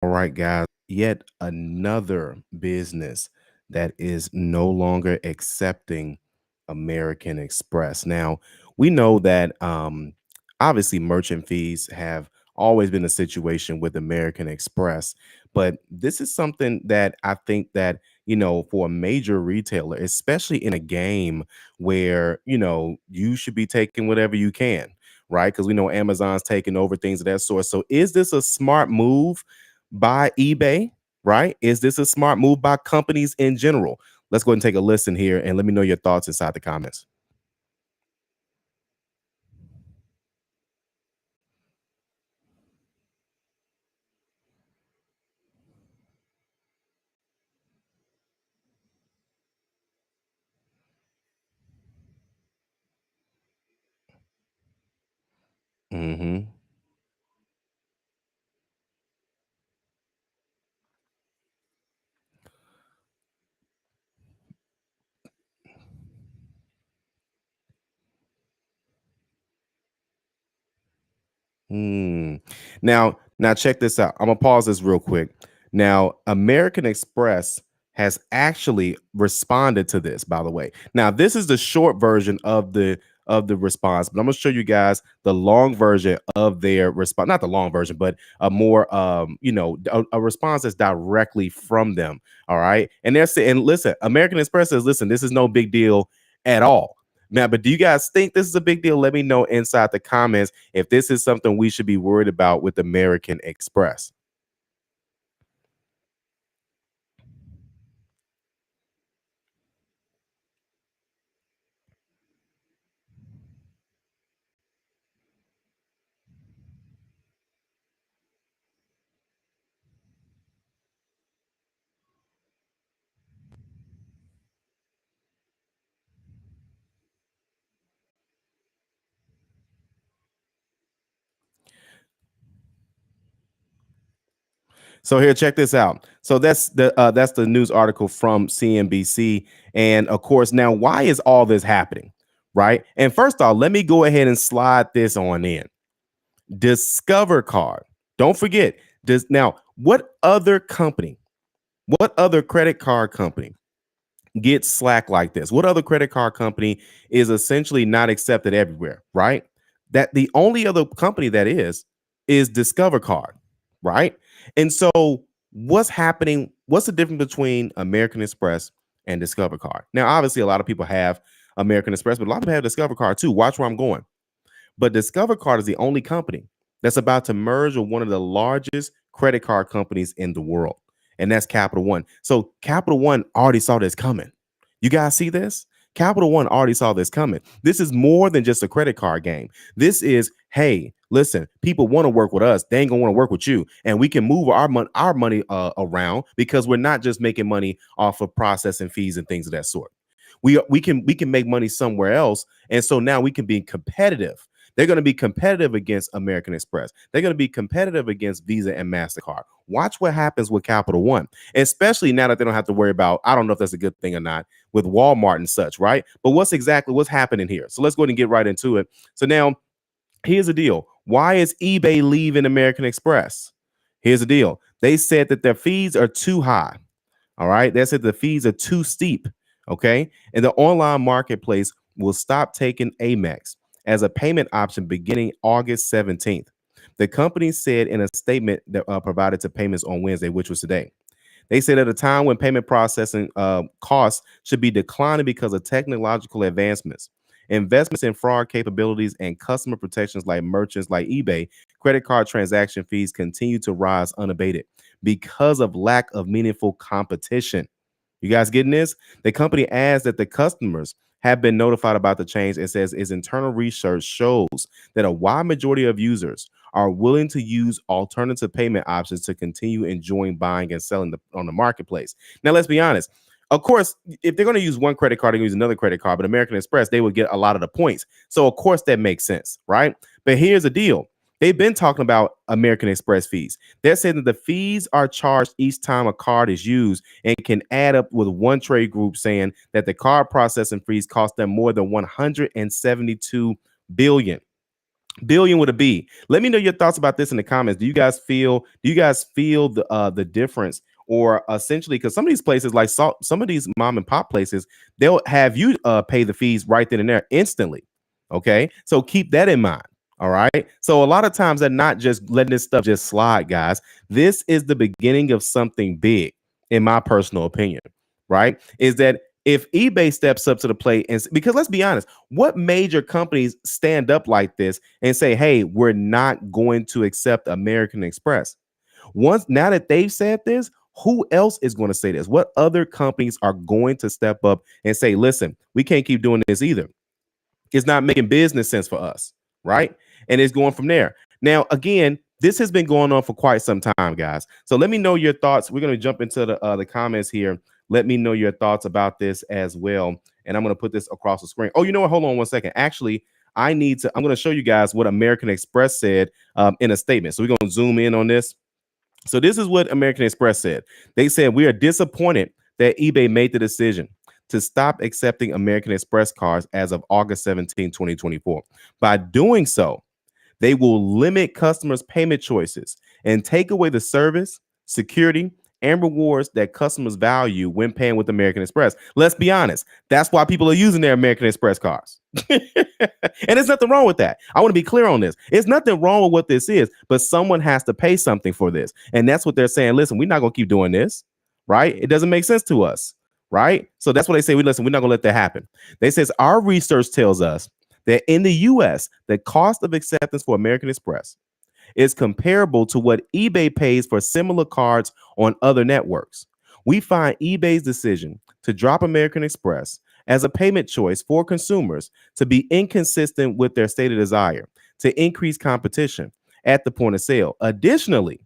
All right, guys. Yet another business that is no longer accepting American Express. Now, we know that obviously merchant fees have always been a situation with American Express, but this is something that I think that, for a major retailer, especially in a game where, you should be taking whatever you can, right? Because we know Amazon's taking over things of that sort. So is this a smart move by eBay, right? Is this a smart move by companies in general? Let's go ahead and take a listen here and let me know your thoughts inside the comments. Hmm. Hmm. Now check this out. I'm gonna pause this real quick. Now, American Express has actually responded to this, by the way. Now, this is the short version of the response, but I'm gonna show you guys the long version of their response. Not the long version, but a more a response that's directly from them. All right. And they're saying, and listen, American Express says, listen, this is no big deal at all. Now, but do you guys think this is a big deal? Let me know inside the comments if this is something we should be worried about with American Express. So here, check this out. So that's the news article from CNBC, and of course, now why is all this happening, right? And first off, let me go ahead and slide this on in. Discover Card. Don't forget this. Now, what other credit card company get slack like this? What other credit card company is essentially not accepted everywhere, right? That the only other company that is Discover Card, right? And so what's happening? What's the difference between American Express and Discover Card? Now, obviously, a lot of people have American Express, but a lot of people have Discover Card too. Watch where I'm going. But Discover Card is the only company that's about to merge with one of the largest credit card companies in the world, and that's Capital One. So Capital One already saw this coming. You guys see this? Capital One already saw this coming. This is more than just a credit card game. This is, hey, listen, people want to work with us. They ain't gonna want to work with you, and we can move our money around because we're not just making money off of processing fees and things of that sort. We can make money somewhere else, and so now we can be competitive. They're going to be competitive against American Express. They're going to be competitive against Visa and MasterCard. Watch what happens with Capital One, especially now that they don't have to worry about, I don't know if that's a good thing or not, with Walmart and such, right? But what's happening here? So let's go ahead and get right into it. So now here's the deal. Why is eBay leaving American Express? Here's the deal. They said that their fees are too high. All right. They said the fees are too steep. Okay. And the online marketplace will stop taking Amex as a payment option beginning August 17th. The company said in a statement that provided to payments on Wednesday, which was today. They said at a time when payment processing costs should be declining because of technological advancements, investments in fraud capabilities, and customer protections like merchants like eBay, credit card transaction fees continue to rise unabated because of lack of meaningful competition. You guys getting this? The company adds that the customers have been notified about the change and says its internal research shows that a wide majority of users are willing to use alternative payment options to continue enjoying buying and selling on the marketplace. Now, let's be honest. Of course, if they're going to use one credit card and use another credit card, but American Express, they would get a lot of the points. So, of course, that makes sense, right? But here's the deal. They've been talking about American Express fees. They're saying that the fees are charged each time a card is used and can add up with one trade group saying that the card processing fees cost them more than 172 billion. Billion with a B. Let me know your thoughts about this in the comments. Do you guys feel the difference? Or essentially, because some of these places, like some of these mom and pop places, they'll have you pay the fees right then and there instantly. Okay, so keep that in mind. All right. So a lot of times they're not just letting this stuff just slide, guys. This is the beginning of something big, in my personal opinion. Right? Is that if eBay steps up to the plate, and because let's be honest, what major companies stand up like this and say, hey, we're not going to accept American Express? Once now that they've said this, who else is going to say this? What other companies are going to step up and say, listen, we can't keep doing this either? It's not making business sense for us, right? And it's going from there. Now, again, this has been going on for quite some time, guys. So let me know your thoughts. We're going to jump into the comments here. Let me know your thoughts about this as well. And I'm going to put this across the screen. Oh, you know what? Hold on one second. Actually, I'm going to show you guys what American Express said in a statement. So we're going to zoom in on this. So this is what American Express said. They said, we are disappointed that eBay made the decision to stop accepting American Express cards as of August 17, 2024. By doing so, they will limit customers' payment choices and take away the service, security, and rewards that customers value when paying with American Express. Let's be honest. That's why people are using their American Express cards. And there's nothing wrong with that. I want to be clear on this. It's nothing wrong with what this is, but someone has to pay something for this. And that's what they're saying. Listen, we're not going to keep doing this, right? It doesn't make sense to us, right? So that's what they say. We're not going to let that happen. They says our research tells us that in the US, the cost of acceptance for American Express is comparable to what eBay pays for similar cards on other networks. We find eBay's decision to drop American Express as a payment choice for consumers to be inconsistent with their stated desire to increase competition at the point of sale. Additionally,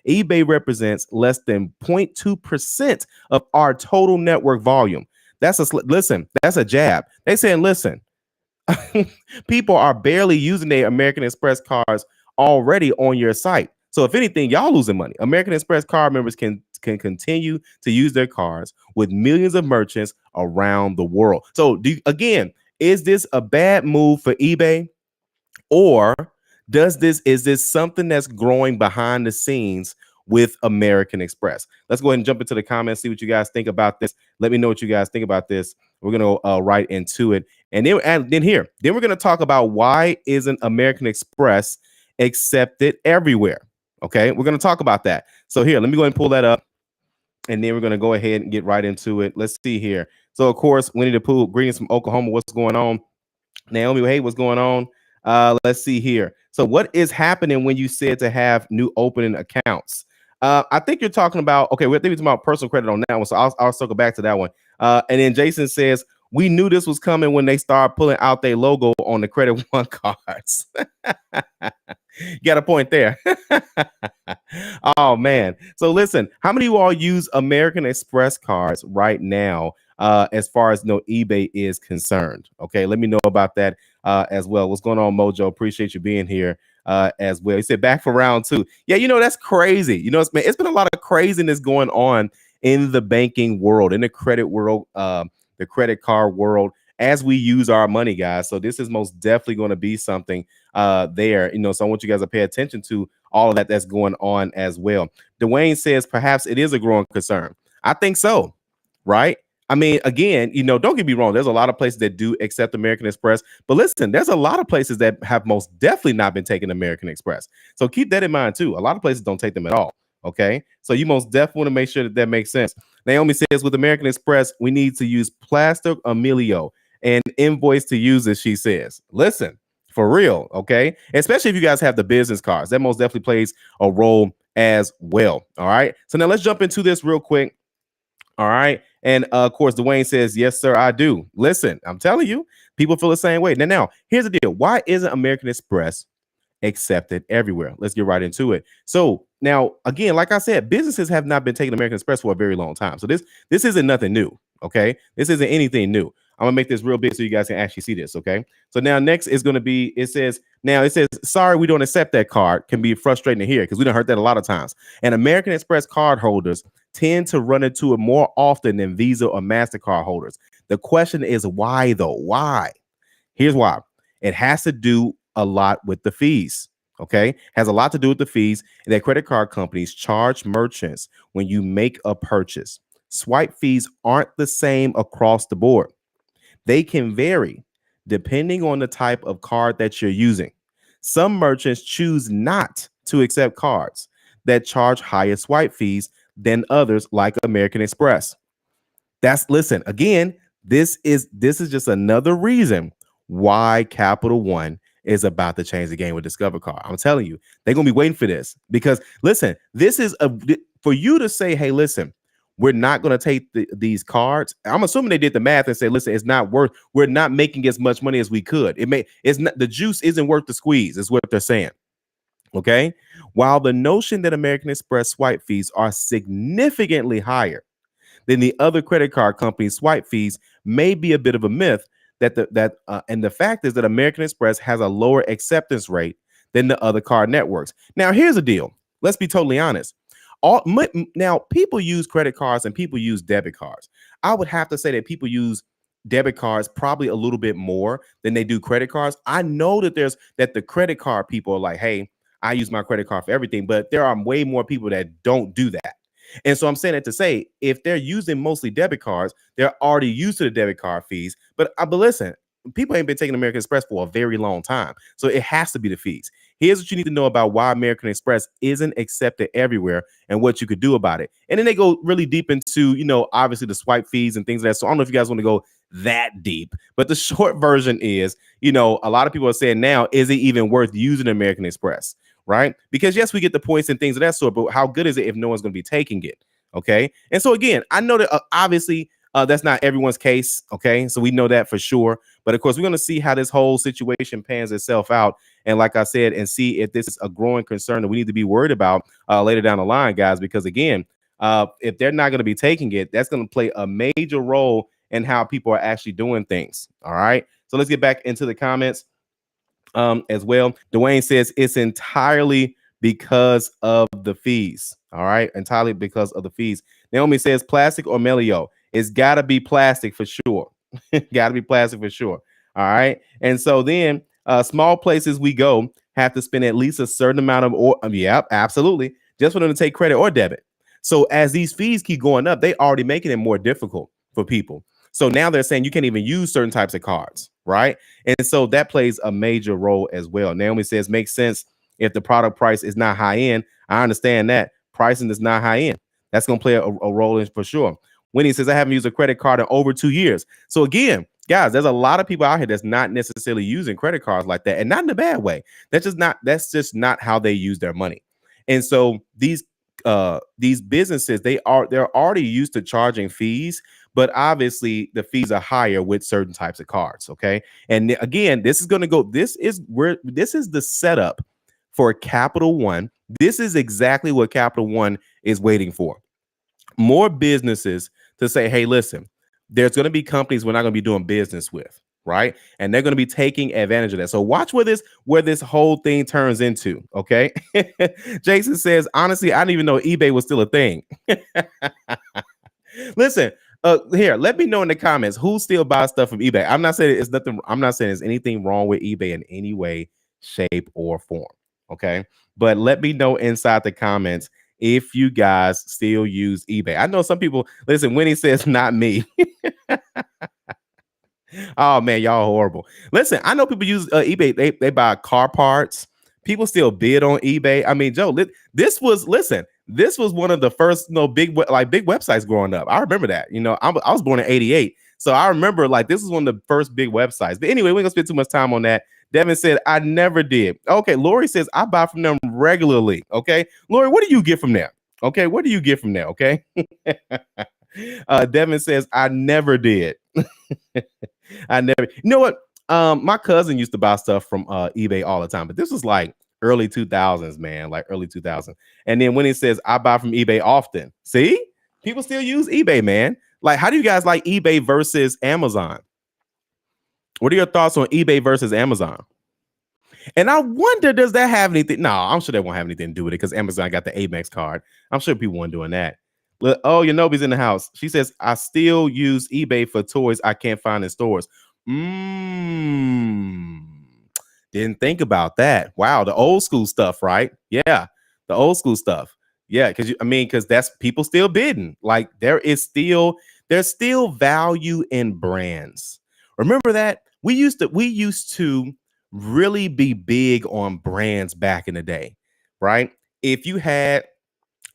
eBay represents less than 0.2% of our total network volume. That's a jab. They saying, listen, people are barely using their American Express cards already on your site. So if anything, y'all losing money. American Express card members can continue to use their cards with millions of merchants around the world. So again, is this a bad move for eBay, or is this something that's growing behind the scenes with American Express? Let's go ahead and jump into the comments, see what you guys think about this. Let me know what you guys think about this. We're going to right into it. And then we're going to talk about why isn't American Express accepted everywhere? Okay, we're going to talk about that. So here, let me go ahead and pull that up. And then we're going to go ahead and get right into it. Let's see here. So, of course, Winnie the Pooh, greetings from Oklahoma. What's going on? Naomi, hey, what's going on? Let's see here. So what is happening when you said to have new opening accounts? I think you're talking about, okay, we're talking about personal credit on that one. So I'll circle back to that one. And then Jason says, we knew this was coming when they started pulling out their logo on the Credit One cards. You got a point there. Oh, man. So listen, how many of you all use American Express cards right now as far as eBay is concerned? Okay, let me know about that as well. What's going on, Mojo? Appreciate you being here as well. He said back for round two. Yeah, that's crazy. It's been a lot of craziness going on in the banking world, in the credit world, the credit card world, as we use our money, guys. So this is most definitely going to be something there. So I want you guys to pay attention to all of that that's going on as well. Dwayne says perhaps it is a growing concern. I think so, right? I mean, again, don't get me wrong. There's a lot of places that do accept American Express, but listen, there's a lot of places that have most definitely not been taking American Express. So keep that in mind too. A lot of places don't take them at all. Okay, so you most definitely want to make sure that makes sense. Naomi says with American Express, we need to use Plastic Emilio and invoice to use it. She says, listen, for real. Okay, especially if you guys have the business cards, that most definitely plays a role as well. All right, so now let's jump into this real quick. All right. And of course, Dwayne says, yes, sir, I do. Listen, I'm telling you, people feel the same way. Now, here's the deal. Why isn't American Express accepted everywhere? Let's get right into it. So now, again, like I said, businesses have not been taking American Express for a very long time. So this isn't nothing new. Okay. This isn't anything new. I'm gonna make this real big so you guys can actually see this. Okay. So now next is going to be, it says, sorry, we don't accept that card. Can be frustrating to hear because we don't heard that a lot of times. And American Express card holders tend to run into it more often than Visa or MasterCard holders. The question is why though? Why? Here's why. It has to do a lot with the fees. Okay, has a lot to do with the fees that credit card companies charge merchants when you make a purchase. Swipe fees aren't the same across the board. They can vary depending on the type of card that you're using. Some merchants choose not to accept cards that charge higher swipe fees than others, like American Express. That's listen, again, this is just another reason why Capital One is about to change the game with Discover Card. I'm telling you, they're gonna be waiting for this because listen, this is for you to say, hey, listen, we're not going to take these cards. I'm assuming they did the math and said, listen, it's not worth, we're not making as much money as we could. It's not, the juice isn't worth the squeeze, is what they're saying. Okay. While the notion that American Express swipe fees are significantly higher than the other credit card companies' swipe fees may be a bit of a myth, and the fact is that American Express has a lower acceptance rate than the other card networks. Now, here's the deal. Let's be totally honest. Now, people use credit cards and people use debit cards. I would have to say that people use debit cards probably a little bit more than they do credit cards. I know that the credit card people are like, hey, I use my credit card for everything, but there are way more people that don't do that. And so I'm saying it to say, if they're using mostly debit cards, they're already used to the debit card fees. But listen, people ain't been taking American Express for a very long time. So it has to be the fees. Here's what you need to know about why American Express isn't accepted everywhere and what you could do about it. And then they go really deep into, obviously the swipe fees and things like that. So I don't know if you guys want to go that deep, but the short version is, a lot of people are saying now, is it even worth using American Express? Right? Because yes, we get the points and things of that sort, but how good is it if no one's going to be taking it? Okay. And so again, I know that obviously that's not everyone's case. Okay. So we know that for sure. But of course, we're going to see how this whole situation pans itself out. And like I said, and see if this is a growing concern that we need to be worried about later down the line, guys, because again, if they're not going to be taking it, that's going to play a major role in how people are actually doing things. All right. So let's get back into the comments. As well. Dwayne says it's entirely because of the fees. All right, entirely because of the fees. Naomi says plastic or Melio. It's got to be plastic for sure. Got to be plastic for sure. All right, and so then small places we go have to spend at least a certain amount of yeah, absolutely, just for them to take credit or debit. So as these fees keep going up, they already making it more difficult for people. So now they're saying you can't even use certain types of cards, right? And so that plays a major role as well. Naomi says, makes sense if the product price is not high end. I understand that. Pricing is not high end. That's going to play a role in for sure. Winnie says, I haven't used a credit card in over 2 years. So again, guys, there's a lot of people out here that's not necessarily using credit cards like that, and not in a bad way. That's just not how they use their money. And so these businesses, they're already used to charging fees, but obviously the fees are higher with certain types of cards. Okay. And again, this is the setup for Capital One. This is exactly what Capital One is waiting for. More businesses to say, hey, listen, there's going to be companies we're not going to be doing business with, right? And they're going to be taking advantage of that. So watch where this whole thing turns into. Okay. Jason says, honestly, I didn't even know eBay was still a thing. Listen, here, let me know in the comments who still buys stuff from eBay. I'm not saying there's anything wrong with eBay in any way, shape, or form. Okay. But let me know inside the comments if you guys still use eBay. I know some people, listen, Winnie says, not me. Oh man, y'all horrible. Listen, I know people use eBay. They buy car parts. People still bid on eBay. I mean, Joe, this was one of the first big websites growing up. I remember that. I was born in '88, so I remember this is one of the first big websites. But anyway, we're gonna spend too much time on that. Devin said, I never did. Okay, Lori says, I buy from them regularly. Okay, Lori, what do you get from there? Okay, what do you get from there? Okay. Devin says, I never did. I never. You know what? My cousin used to buy stuff from eBay all the time, but this was like early 2000s, man, like early 2000s. And then when he says I buy from eBay often, see, people still use eBay, man. Like, how do you guys like eBay versus Amazon? What are your thoughts on eBay versus Amazon? And I wonder, does that have anything? No, I'm sure they won't have anything to do with it because Amazon got the Amex card. I'm sure people weren't doing that. Oh, Yonobi's in the house. She says, I still use eBay for toys I can't find in stores. Didn't think about that. Wow, the old school stuff, right? Yeah, the old school stuff. Yeah, because that's people still bidding. Like there's still value in brands. Remember that we used to really be big on brands back in the day, right? If you had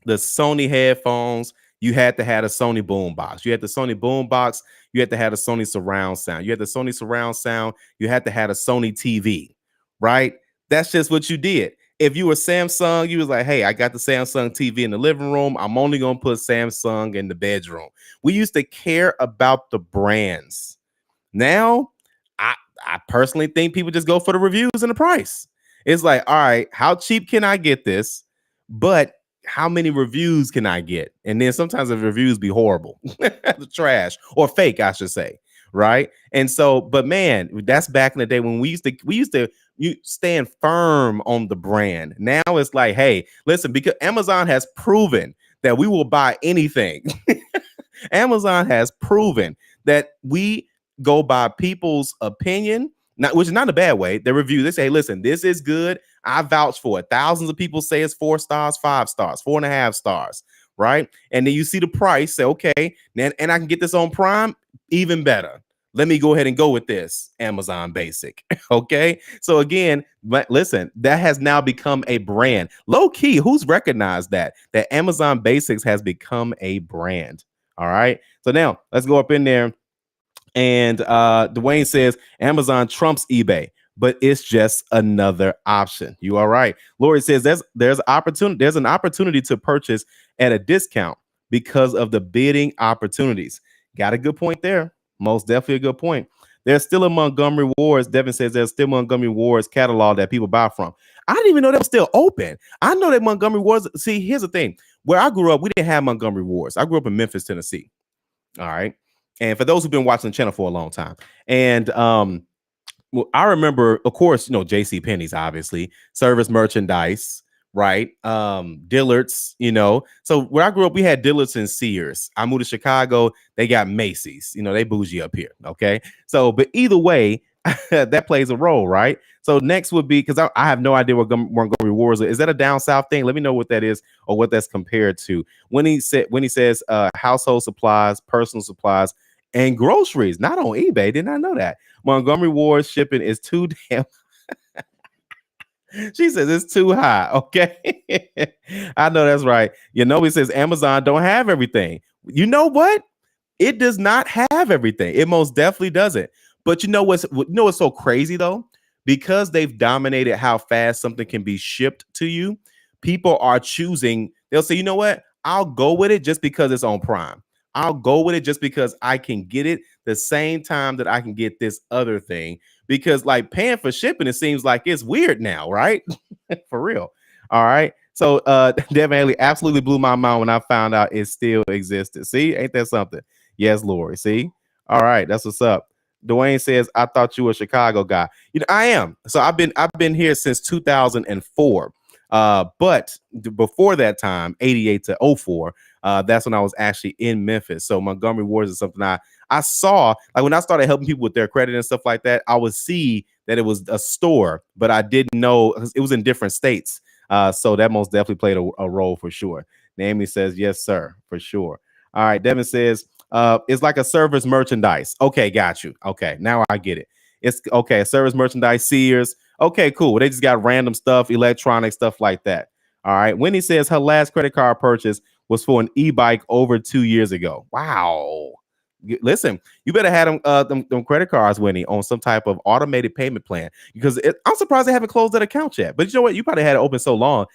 the Sony headphones, you had to have a Sony boombox. You had the Sony boombox, you had to have a Sony surround sound. You had the Sony surround sound, you had to have a Sony TV, right? That's just what you did. If you were Samsung, you was like, hey, I got the Samsung TV in the living room. I'm only gonna put Samsung in the bedroom. We used to care about the brands. Now, I I personally think people just go for the reviews and the price. It's like, all right, how cheap can I get this? But how many reviews can I get? And then sometimes the reviews be horrible, the trash or fake, I should say, right? And so, but man, that's back in the day when we used to you stand firm on the brand. Now it's like, hey, listen, because Amazon has proven that we will buy anything. Amazon has proven that we go by people's opinion, not which is not in a bad way. They review, they say, listen, this is good. I vouch for it. Thousands of people say it's 4 stars, 5 stars, 4.5 stars, right? And then you see the price, say, okay, and I can get this on Prime, even better. Let me go ahead and go with this Amazon Basic. Okay. So again, but listen, that has now become a brand. Low key, who's recognized that Amazon Basics has become a brand? All right. So now let's go up in there. And Dwayne says Amazon trumps eBay, but it's just another option. You all right? Lori says there's an opportunity to purchase at a discount because of the bidding opportunities. Got a good point there. Most definitely a good point. There's still a Montgomery Ward's. Devin says there's still Montgomery Ward's catalog that people buy from. I didn't even know that was still open. I know that Montgomery Ward's. See, here's the thing. Where I grew up, we didn't have Montgomery Ward's. I grew up in Memphis, Tennessee. All right. And for those who've been watching the channel for a long time, and well, I remember, of course, J.C. Penney's obviously service merchandise, right? Dillard's, So where I grew up, we had Dillard's and Sears. I moved to Chicago, they got Macy's, they bougie up here. Okay. So, but either way, that plays a role, right? So next would be because I have no idea what Montgomery Ward's is. That a down south thing? Let me know what that is or what that's compared to. When he says household supplies, personal supplies, and groceries, not on eBay. Did not know that. Montgomery Ward's shipping is too damn. She says it's too high. Okay. I know that's right. He says Amazon don't have everything. You know what? It does not have everything. It most definitely doesn't. But what's so crazy though? Because they've dominated how fast something can be shipped to you, people are choosing, they'll say, you know what? I'll go with it just because it's on Prime. I'll go with it just because I can get it the same time that I can get this other thing. Because like paying for shipping, it seems like it's weird now, right? For real. All right. So Devin Haley absolutely blew my mind when I found out it still existed. See, ain't that something? Yes, Lori. See? All right, that's what's up. Dwayne says, I thought you were a Chicago guy. I am. So I've been here since 2004. But before that time, 88 to 04, that's when I was actually in Memphis. So Montgomery Ward's is something I saw, like when I started helping people with their credit and stuff like that, I would see that it was a store, but I didn't know it was in different states. So that most definitely played a role for sure. Naomi says, yes, sir, for sure. All right. Devin says, it's like a service merchandise. Okay, got you. Okay, now I get it. It's okay, service merchandise, Sears. Okay, cool. They just got random stuff, electronic stuff like that. All right. Winnie says her last credit card purchase was for an e-bike over 2 years ago. Wow. Listen, you better have them credit cards, Winnie, on some type of automated payment plan because I'm surprised they haven't closed that account yet. But you know what? You probably had it open so long.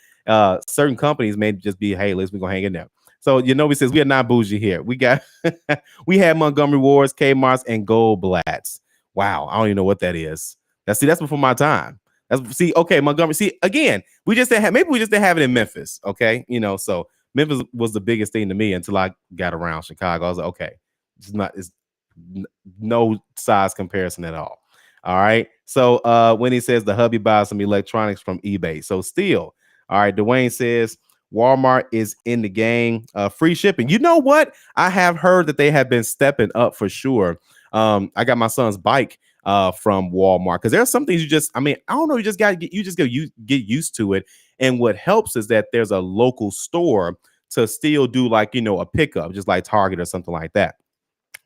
Certain companies may just be, hey, we're gonna hang in there. So he says we are not bougie here. We got we had Montgomery Ward's, Kmart's, and Goldblatt's. Wow, I don't even know what that is. That's before my time. Okay, Montgomery. See, again, we just didn't have it in Memphis. Okay, so Memphis was the biggest thing to me until I got around Chicago. I was like, okay, it's no size comparison at all. All right. So when he says the hubby buys some electronics from eBay. So still, all right, Dwayne says Walmart is in the game. Free shipping. You know what? I have heard that they have been stepping up for sure. I got my son's bike. from Walmart, because there are some things you just, I mean, I don't know, you just got to get used to it. And what helps is that there's a local store to still do, like, a pickup, just like Target or something like that.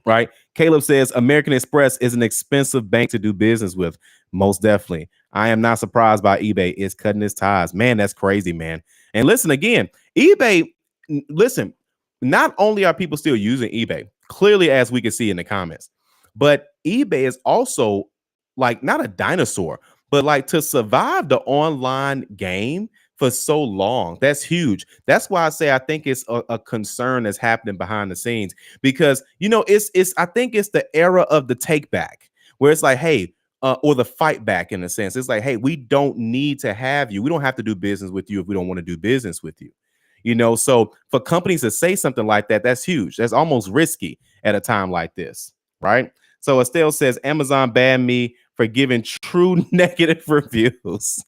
Right. Caleb says American Express is an expensive bank to do business with. Most definitely. I am not surprised by eBay. It's cutting its ties. Man, that's crazy, man. And listen, again, eBay, listen, not only are people still using eBay, clearly, as we can see in the comments, but eBay is also like not a dinosaur, but like to survive the online game for so long. That's huge. That's why I say I think it's a concern that's happening behind the scenes, because it's I think it's the era of the take back, where it's like, hey, or the fight back, in a sense. It's like, hey, we don't need to have you. We don't have to do business with you if we don't want to do business with you. So for companies to say something like that, that's huge. That's almost risky at a time like this, right? So Estelle says Amazon banned me for giving true negative reviews.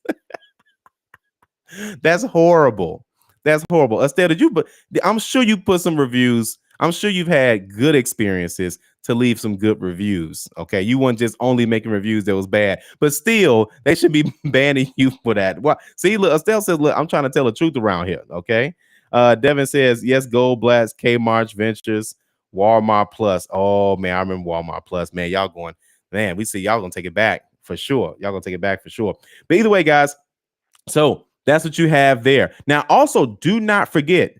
That's horrible. That's horrible. Estelle, but I'm sure you put some reviews. I'm sure you've had good experiences to leave some good reviews. Okay. You weren't just only making reviews that was bad, but still, they should be banning you for that. Well, see, look, Estelle says, look, I'm trying to tell the truth around here. Okay. Devin says, yes, Goldblatt's, Kmart Ventures, Walmart Plus. Oh, man, I remember Walmart Plus. Man, y'all going, man, we see y'all going to take it back for sure. Y'all going to take it back for sure. But either way, guys, so that's what you have there. Now, also, do not forget,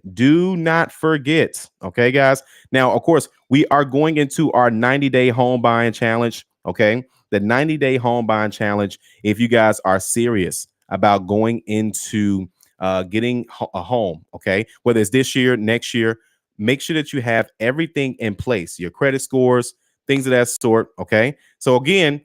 okay, guys. Now, of course, we are going into our 90-day home buying challenge, okay? The 90-day home buying challenge, if you guys are serious about going into getting a home, okay? Whether it's this year, next year, make sure that you have everything in place, your credit scores, things of that sort, okay? So again,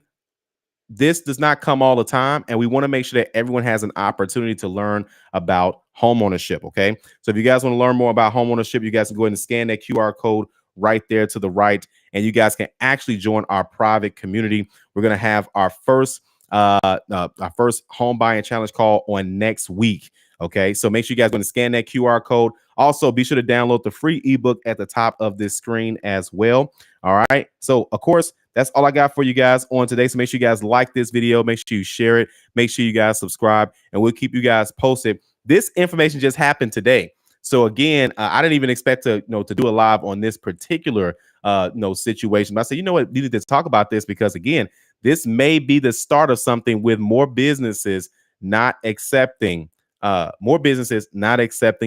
this does not come all the time, and we want to make sure that everyone has an opportunity to learn about homeownership. Okay, so if you guys want to learn more about homeownership, you guys can go ahead and scan that QR code right there to the right, and you guys can actually join our private community. We're going to have our first home buying challenge call on next week. Okay, so make sure you guys going to scan that QR code. Also, be sure to download the free ebook at the top of this screen as well. All right, so of course, that's all I got for you guys on today. So make sure you guys like this video. Make sure you share it. Make sure you guys subscribe, and we'll keep you guys posted. This information just happened today. So again, I didn't even expect to do a live on this particular situation. But I said, you know what, we need to talk about this, because again, this may be the start of something with more businesses not accepting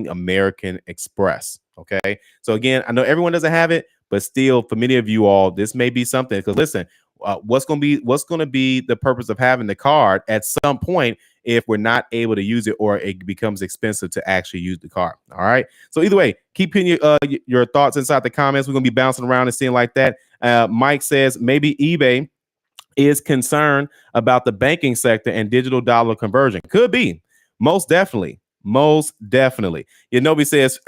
American Express. Okay. So again, I know everyone doesn't have it, but still, for many of you all, this may be something. Because listen, what's going to be the purpose of having the card at some point if we're not able to use it, or it becomes expensive to actually use the card? All right. So either way, keep putting your thoughts inside the comments. We're going to be bouncing around and seeing like that. Mike says maybe eBay is concerned about the banking sector and digital dollar conversion. Could be. Most definitely. Most definitely. Yanobi says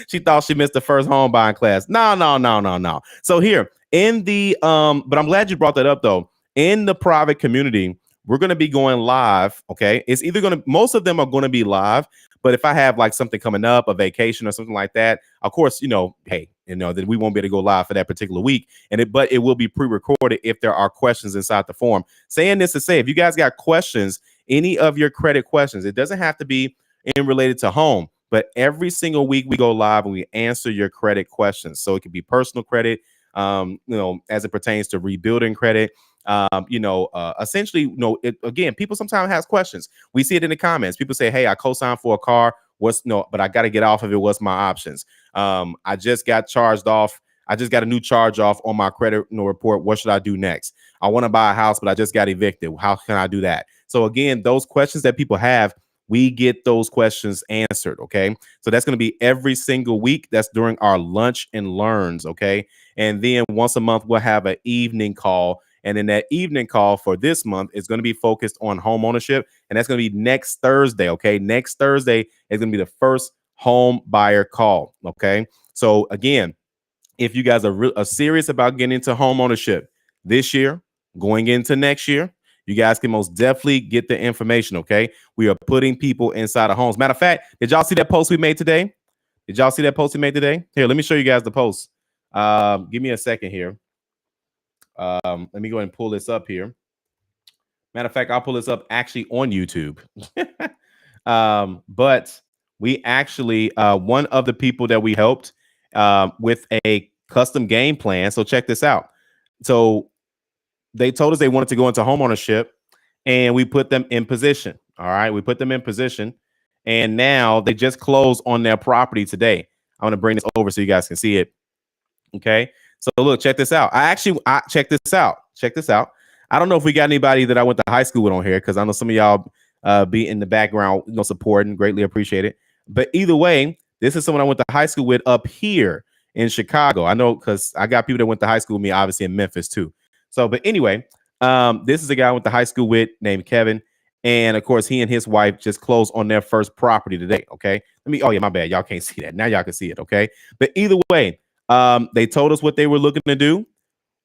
she thought she missed the first home buying class. No. So here in the but I'm glad you brought that up though. In the private community, we're going to be going live. Okay. It's either most of them are going to be live, but if I have like something coming up, a vacation or something like that, of course, hey, then we won't be able to go live for that particular week. But it will be pre-recorded if there are questions inside the forum. Saying this to say, if you guys got questions, any of your credit questions, it doesn't have to be related to home, but every single week we go live and we answer your credit questions. So it could be personal credit, as it pertains to rebuilding credit. Essentially, again, people sometimes have questions. We see it in the comments. People say, hey, I co-signed for a car. But I got to get off of it. What's my options? I just got charged off. I just got a new charge off on my credit report. What should I do next? I want to buy a house, but I just got evicted. How can I do that? So again, those questions that people have, we get those questions answered. Okay. So that's going to be every single week. That's during our lunch and learns. Okay. And then once a month, we'll have an evening call. And then that evening call for this month is going to be focused on home ownership. And that's going to be next Thursday. Okay. Next Thursday is going to be the first home buyer call. Okay. So again, if you guys are serious about getting into home ownership this year, going into next year, you guys can most definitely get the information. Okay. We are putting people inside of homes. Matter of fact, did y'all see that post we made today? Here, let me show you guys the post. Give me a second here. Let me go ahead and pull this up here. Matter of fact, I'll pull this up actually on YouTube. But we actually, one of the people that we helped with a custom game plan. So check this out. So they told us they wanted to go into homeownership, and we put them in position. All right, we put them in position, and now they just closed on their property today. I'm going to bring this over so you guys can see it. Okay, so look, check this out. I check this out. Check this out. I don't know if we got anybody that I went to high school with on here, because I know some of y'all be in the background, supporting. Greatly appreciate it. But either way, this is someone I went to high school with up here in Chicago. I know because I got people that went to high school with me, obviously in Memphis too. So, but anyway, this is a guy I went to high school with named Kevin. And of course, he and his wife just closed on their first property today. Okay. Oh yeah, my bad. Y'all can't see that. Now y'all can see it. Okay. But either way, they told us what they were looking to do.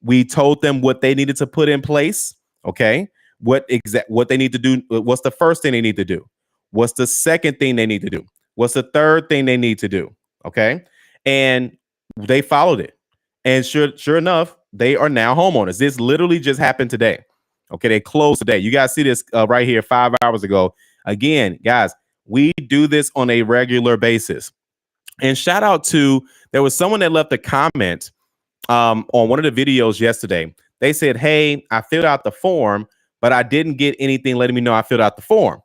We told them what they needed to put in place. Okay. What they need to do. What's the first thing they need to do? What's the second thing they need to do? What's the third thing they need to do? Okay. And they followed it. And sure enough, they are now homeowners. This literally just happened today. Okay. They closed today. You guys see this right here 5 hours ago. Again, guys, we do this on a regular basis. And shout out to, there was someone that left a comment on one of the videos yesterday. They said, hey, I filled out the form, but I didn't get anything letting me know I filled out the form.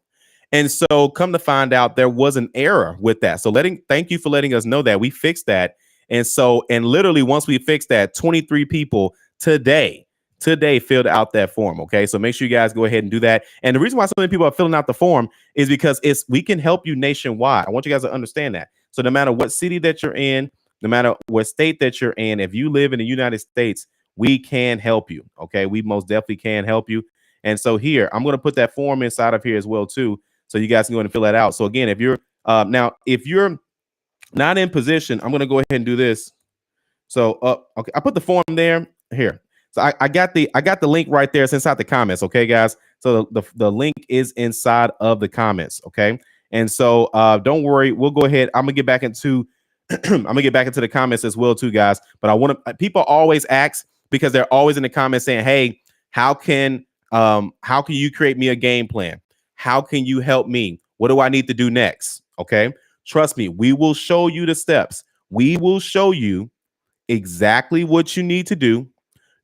And so come to find out, there was an error with that. So thank you for letting us know that. We fixed that. And literally once we fixed that, 23 people today filled out that form. Okay. So make sure you guys go ahead and do that. And the reason why so many people are filling out the form is because we can help you nationwide. I want you guys to understand that. So no matter what city that you're in, no matter what state that you're in, if you live in the United States, we can help you. Okay. We most definitely can help you. And so here, I'm going to put that form inside of here as well too. So you guys can go ahead and fill that out. So again, if you're if you're not in position, I'm going to go ahead and do this. So okay, I put the form there here. So I got the link right there. It's inside the comments. Okay, guys. So the link is inside of the comments. Okay. And so don't worry, we'll go ahead. I'm gonna get back into the comments as well too, guys. But I want to, people always ask, because they're always in the comments saying, hey, how can you create me a game plan? How can you help me? What do I need to do next? Okay. Trust me, we will show you the steps. We will show you exactly what you need to do,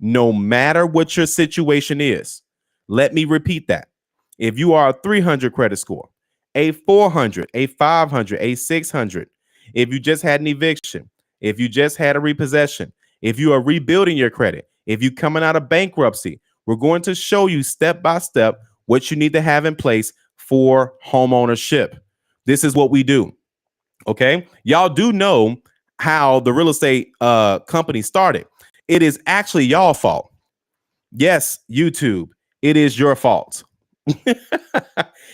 no matter what your situation is. Let me repeat that. If you are a 300 credit score, a 400, a 500, a 600, if you just had an eviction, if you just had a repossession, if you are rebuilding your credit, if you're coming out of bankruptcy, we're going to show you step by step what you need to have in place for homeownership. This is what we do. Okay. Y'all do know how the real estate company started. It is actually y'all fault. Yes, YouTube, it is your fault.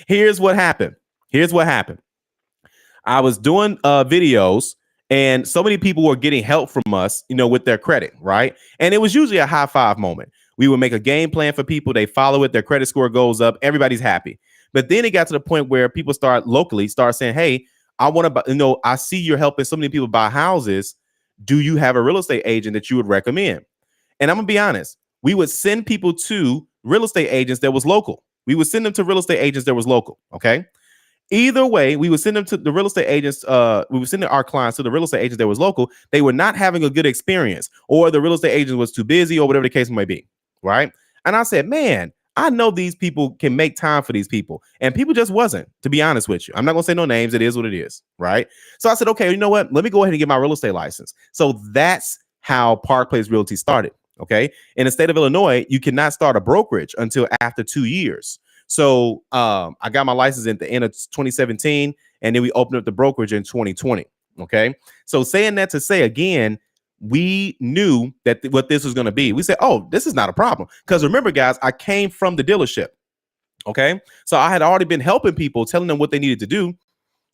Here's what happened. I was doing videos, and so many people were getting help from us, with their credit, right? And it was usually a high five moment. We would make a game plan for people. They follow it. Their credit score goes up. Everybody's happy. But then it got to the point where people start saying, hey, I want to, I see you're helping so many people buy houses. Do you have a real estate agent that you would recommend? And I'm going to be honest. We would send people to real estate agents that was local. We would send them to real estate agents that was local. Okay. Either way, we would send them to the real estate agents. We would send our clients to the real estate agents that was local. They were not having a good experience, or the real estate agent was too busy, or whatever the case may be. Right. And I said, man, I know these people can make time for these people, and people just wasn't, to be honest with you. I'm not going to say no names. It is what it is. Right. So I said, okay, you know what? Let me go ahead and get my real estate license. So that's how Park Place Realty started. Okay. In the state of Illinois, you cannot start a brokerage until after 2 years. So I got my license at the end of 2017, and then we opened up the brokerage in 2020. Okay. So saying that to say again, we knew that what this was going to be. We said, oh, this is not a problem. Because remember, guys, I came from the dealership. Okay. So I had already been helping people, telling them what they needed to do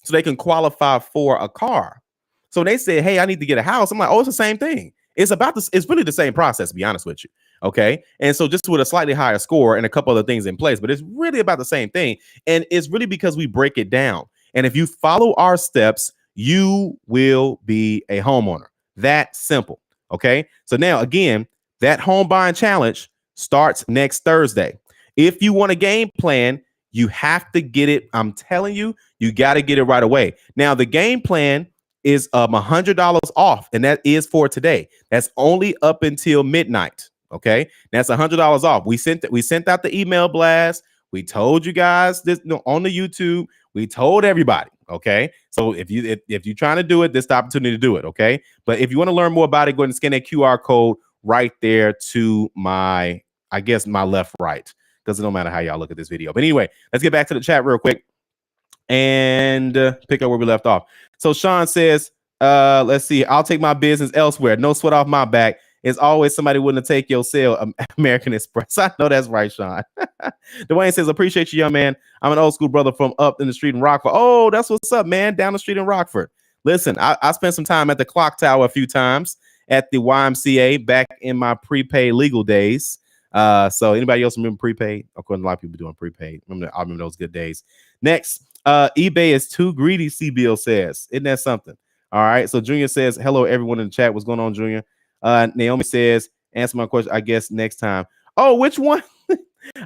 so they can qualify for a car. So they said, hey, I need to get a house. I'm like, oh, it's the same thing. It's about this. It's really the same process, to be honest with you. Okay. And so just with a slightly higher score and a couple other things in place, but it's really about the same thing. And it's really because we break it down. And if you follow our steps, you will be a homeowner. That simple. Okay. So now again, That home buying challenge starts next Thursday. If you want a game plan, you have to get it. I'm telling you, you got to get it right away. Now, the game plan is $100 off, and that is for today. That's only up until midnight. Okay, that's $100 off. We sent out the email blast. We told you guys this on the YouTube. We told everybody. Okay, so if you're trying to do it, this is the opportunity to do it. Okay, but if you want to learn more about it, go ahead and scan that QR code right there to my, I guess, my left, right, because it don't matter how y'all look at this video. But anyway, let's get back to the chat real quick and pick up where we left off. So Sean says, let's see, I'll take my business elsewhere. No sweat off my back. It's always somebody willing to take your sale. American Express. I know that's right, Sean. Dwayne says, appreciate you, young man. I'm an old school brother from up in the street in Rockford. Oh, that's what's up, man. Down the street in Rockford. Listen, I spent some time at the Clock Tower a few times at the YMCA back in my prepaid legal days. So anybody else remember prepaid? Of course, a lot of people doing prepaid. I remember those good days. Next, eBay is too greedy, C-Bill says. Isn't that something? All right. So Junior says, hello, everyone in the chat. What's going on, Junior? Naomi says, answer my question, I guess, next time. Oh, which one?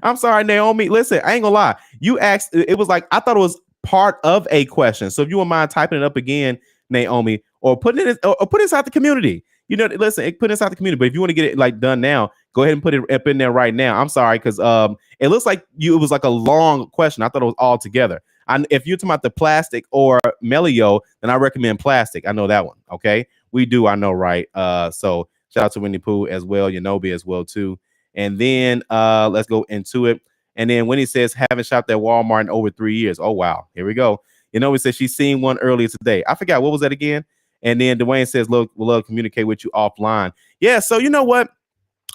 I'm sorry, Naomi. Listen, I ain't gonna lie. You asked, it was like, I thought it was part of a question. So if you wouldn't mind typing it up again, Naomi, or putting it or put it inside the community. You know, listen, put it inside the community. But if you want to get it like done now, go ahead and put it up in there right now. I'm sorry, because it looks like it was like a long question. I thought it was all together. If you're talking about the plastic or Melio, then I recommend plastic. I know that one. Okay. We do, I know, right? So shout out to Winnie Pooh as well, Yanobi as well too. And then let's go into it. And then Winnie says, haven't shopped at Walmart in over 3 years. Oh wow, here we go. Yanobi says she's seen one earlier today. I forgot, what was that again? And then Dwayne says, look, we'll love to communicate with you offline. Yeah, so you know what?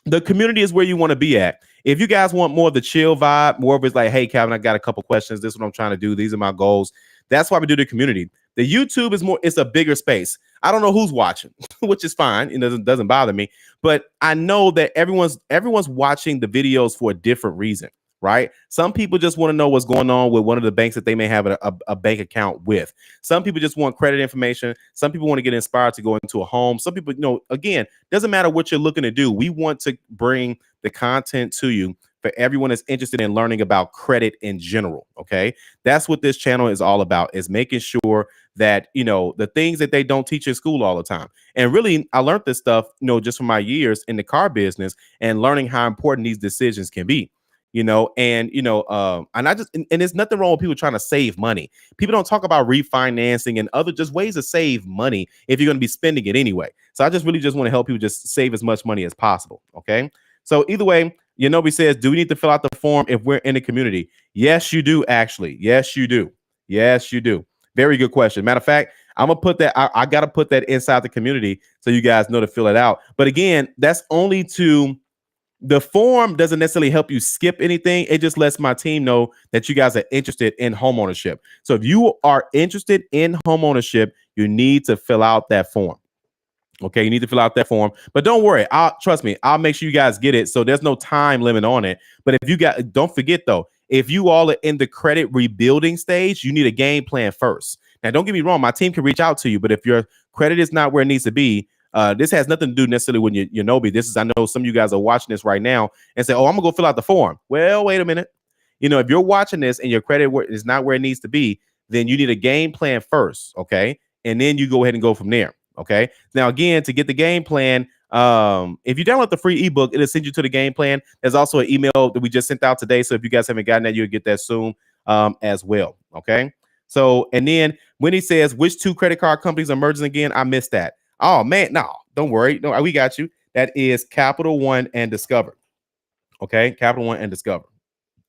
The community is where you want to be at. If you guys want more of the chill vibe, more of it's like, hey, Calvin, I got a couple questions. This is what I'm trying to do. These are my goals. That's why we do the community. The YouTube is more, it's a bigger space. I don't know who's watching, which is fine. It doesn't bother me. But I know that everyone's watching the videos for a different reason, right? Some people just want to know what's going on with one of the banks that they may have a bank account with. Some people just want credit information. Some people want to get inspired to go into a home. Some people, again, doesn't matter what you're looking to do. We want to bring the content to you for everyone that's interested in learning about credit in general. Okay, that's what this channel is all about, is making sure that the things that they don't teach in school all the time. And really, I learned this stuff just from my years in the car business and learning how important these decisions can be. And I just and there's nothing wrong with people trying to save money. People don't talk about refinancing and other just ways to save money if you're going to be spending it anyway. So I just really just want to help people just save as much money as possible. Okay, so either way, Yanobi says, do we need to fill out the form if we're in the community? Yes, you do, actually. Yes, you do. Yes, you do. Very good question. Matter of fact, I'm gonna put that. I gotta put that inside the community so you guys know to fill it out. But again, that's only to. The form doesn't necessarily help you skip anything. It just lets my team know that you guys are interested in homeownership. So if you are interested in homeownership, you need to fill out that form. Okay, you need to fill out that form. But don't worry, trust me, I'll make sure you guys get it. So there's no time limit on it. But if you don't forget though, if you all are in the credit rebuilding stage, you need a game plan first. Now, don't get me wrong, my team can reach out to you, but if your credit is not where it needs to be, this has nothing to do necessarily with Yanobi. This is, I know some of you guys are watching this right now and say, oh, I'm gonna go fill out the form. Well, wait a minute. If you're watching this and your credit is not where it needs to be, then you need a game plan first. Okay. And then you go ahead and go from there. Okay. Now, again, to get the game plan, if you download the free ebook, it'll send you to the game plan. There's also an email that we just sent out today. So if you guys haven't gotten that, you'll get that soon as well. Okay. So, and then when he says, which two credit card companies are merging again? I missed that. Oh man, no, don't worry. No, we got you. That is Capital One and Discover. Okay, Capital One and Discover.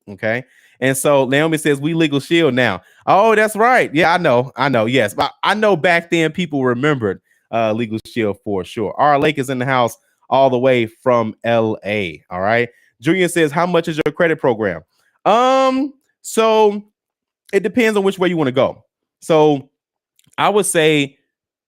Okay, and so Naomi says we Legal Shield now. Oh, that's right. Yeah, I know. Yes, but I know back then people remembered Legal Shield for sure. Our Lake is in the house all the way from LA. All right. Junior says, how much is your credit program? So it depends on which way you want to go. So I would say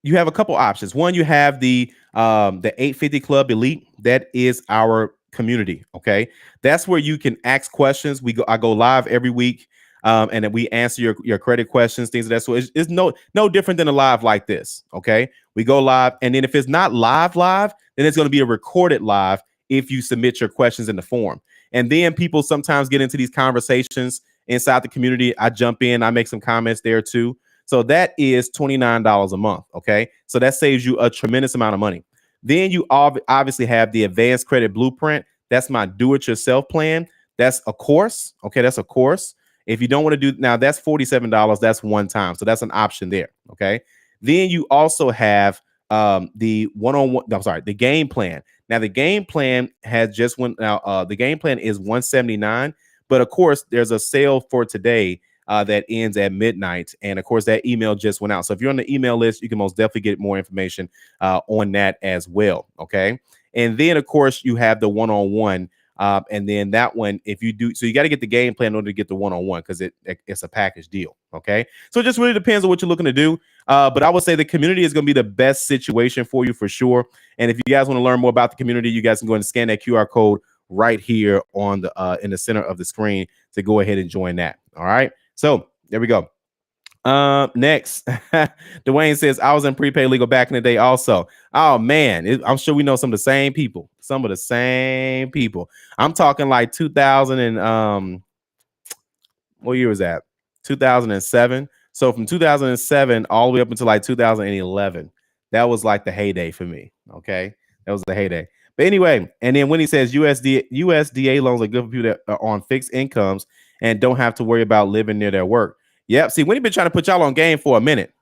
you have a couple options. One, you have the 850 Club Elite. That is our community. Okay, that's where you can ask questions. I go live every week, and then we answer your credit questions, things of that sort. It's no different than a live like this. Okay, we go live, and then if it's not live, then it's going to be a recorded live if you submit your questions in the form. And then people sometimes get into these conversations inside the community. I jump in, I make some comments there too. So that is $29 a month. Okay. So that saves you a tremendous amount of money. Then you obviously have the Advanced Credit Blueprint. That's my do-it-yourself plan. That's a course. Okay. That's a course. If you don't want to do now, that's $47. That's one time. So that's an option there. Okay. Then you also have the one-on-one, I'm sorry, the game plan. Now the game plan has just went now. The game plan is $179, but of course there's a sale for today that ends at midnight, and of course that email just went out. So if you're on the email list, you can most definitely get more information on that as well. Okay, and then of course you have the one-on-one. And then that one, if you do, so you got to get the game plan in order to get the one-on-one because it's a package deal. Okay, so it just really depends on what you're looking to do. But I would say the community is going to be the best situation for you for sure. And if you guys want to learn more about the community, you guys can go and scan that QR code right here on the in the center of the screen to go ahead and join that. All right, so there we go. Next, Dwayne says, I was in prepaid legal back in the day also. Oh man, I'm sure we know some of the same people. Some of the same people. I'm talking like 2000 and what year was that? 2007. So from 2007 all the way up until like 2011, that was like the heyday for me. Okay, that was the heyday. But anyway, and then when he says USDA loans are good for people that are on fixed incomes and don't have to worry about living near their work. Yep. See, Winnie been trying to put y'all on game for a minute.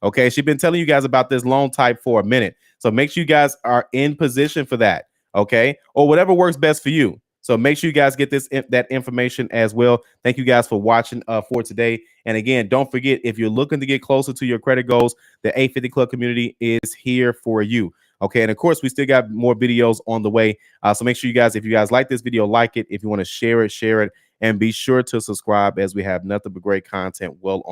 Okay, she's been telling you guys about this loan type for a minute. So make sure you guys are in position for that. Okay, or whatever works best for you. So make sure you guys get that information as well. Thank you guys for watching for today. And again, don't forget, if you're looking to get closer to your credit goals, the 850 Club community is here for you. Okay, and of course, we still got more videos on the way. So make sure you guys, if you guys like this video, like it. If you want to share it, and be sure to subscribe as we have nothing but great content well on